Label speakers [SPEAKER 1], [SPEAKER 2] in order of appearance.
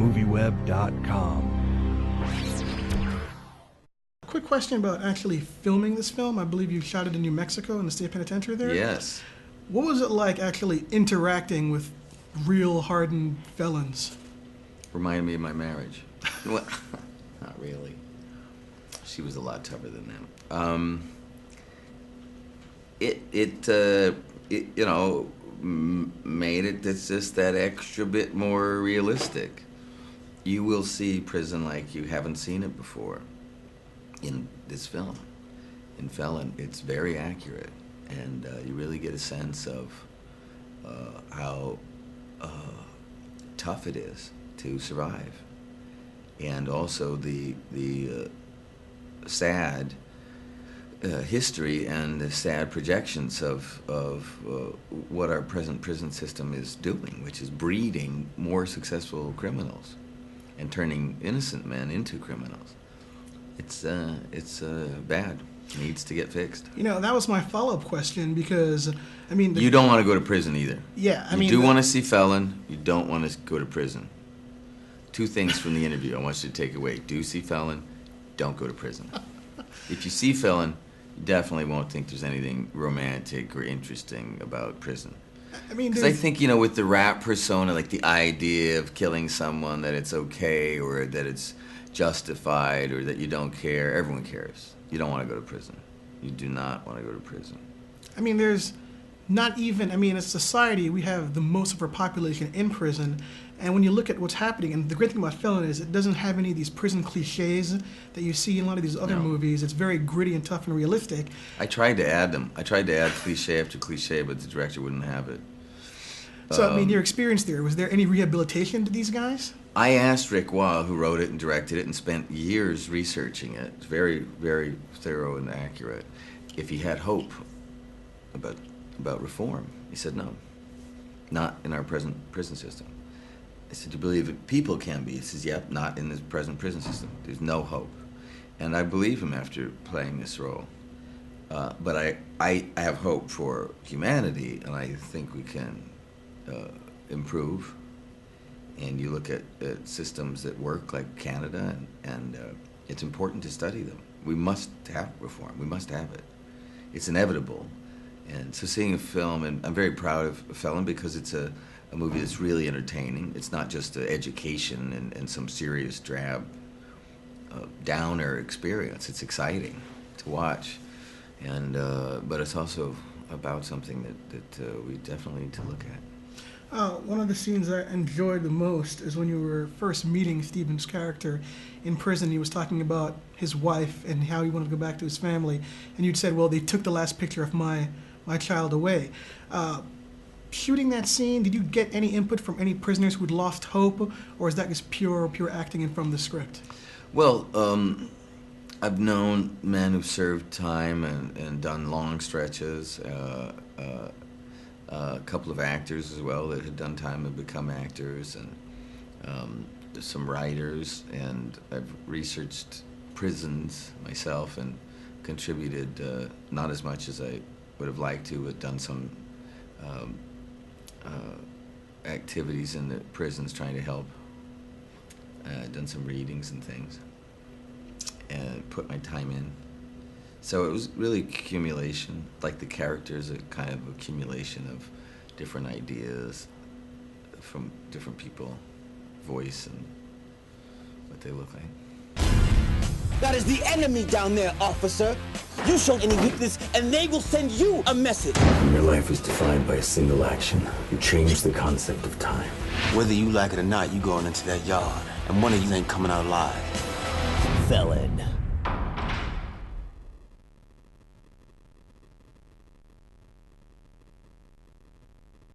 [SPEAKER 1] movieweb.com.
[SPEAKER 2] Quick question about actually filming this film. I believe you shot it in New Mexico in the state penitentiary there?
[SPEAKER 3] Yes.
[SPEAKER 2] What was it like actually interacting with real hardened felons?
[SPEAKER 3] Reminded me of my marriage. Well, not really. She was a lot tougher than them. Made it just that extra bit more realistic. You will see prison like you haven't seen it before in this film. In Felon, it's very accurate, and you really get a sense of how tough it is to survive, and also the sad history and the sad projections of what our present prison system is doing, which is breeding more successful criminals and turning innocent men into criminals. It's bad. It needs to get fixed.
[SPEAKER 2] You know, that was my follow-up question because, I mean...
[SPEAKER 3] You don't want to go to prison either.
[SPEAKER 2] Yeah,
[SPEAKER 3] You do want to see Felon. You don't want to go to prison. Two things from the interview I want you to take away. Do see Felon. Don't go to prison. If you see Felon, you definitely won't think there's anything romantic or interesting about prison.
[SPEAKER 2] I mean,
[SPEAKER 3] because I think, with the rap persona, like the idea of killing someone, that it's okay or that it's justified or that you don't care. Everyone cares. You don't want to go to prison. You do not want to go to prison.
[SPEAKER 2] I mean, there's not even, as a society, we have the most of our population in prison. And when you look at what's happening, and the great thing about Felon is it doesn't have any of these prison cliches that you see in a lot of these other movies. It's very gritty and tough and realistic.
[SPEAKER 3] I tried to add them. I tried to add cliche after cliche, but the director wouldn't have it.
[SPEAKER 2] So, your experience there, was there any rehabilitation to these guys?
[SPEAKER 3] I asked Rick Waugh, who wrote it and directed it and spent years researching it. It's very, very thorough and accurate. If he had hope about reform. He said no. Not in our present prison system. I said, do you believe that people can be? He says, yep, not in the present prison system. There's no hope. And I believe him after playing this role. But I have hope for humanity, and I think we can improve. And you look at systems that work like Canada, and it's important to study them. We must have reform. We must have it. It's inevitable. And so seeing a film, and I'm very proud of Felon because it's a movie that's really entertaining. It's not just an education and some serious drab downer experience. It's exciting to watch, and but it's also about something that we definitely need to look at.
[SPEAKER 2] One of the scenes I enjoyed the most is when you were first meeting Stephen's character in prison. He was talking about his wife and how he wanted to go back to his family, and you'd said, well, they took the last picture of my child away. Shooting that scene, did you get any input from any prisoners who'd lost hope, or is that just pure acting and from the script?
[SPEAKER 3] Well, I've known men who've served time and done long stretches, a couple of actors as well that had done time and become actors, and some writers, and I've researched prisons myself and contributed not as much as I would have liked to, but done some activities in the prisons trying to help. Done some readings and things, and put my time in. So it was really accumulation, like the characters, a kind of accumulation of different ideas from different people, voice and what they look like.
[SPEAKER 4] That is the enemy down there, officer. You show any weakness, and they will send you a message.
[SPEAKER 5] Your life is defined by a single action. You change the concept of time.
[SPEAKER 4] Whether you like it or not, you going into that yard, and one of you ain't coming out alive.
[SPEAKER 5] Felon.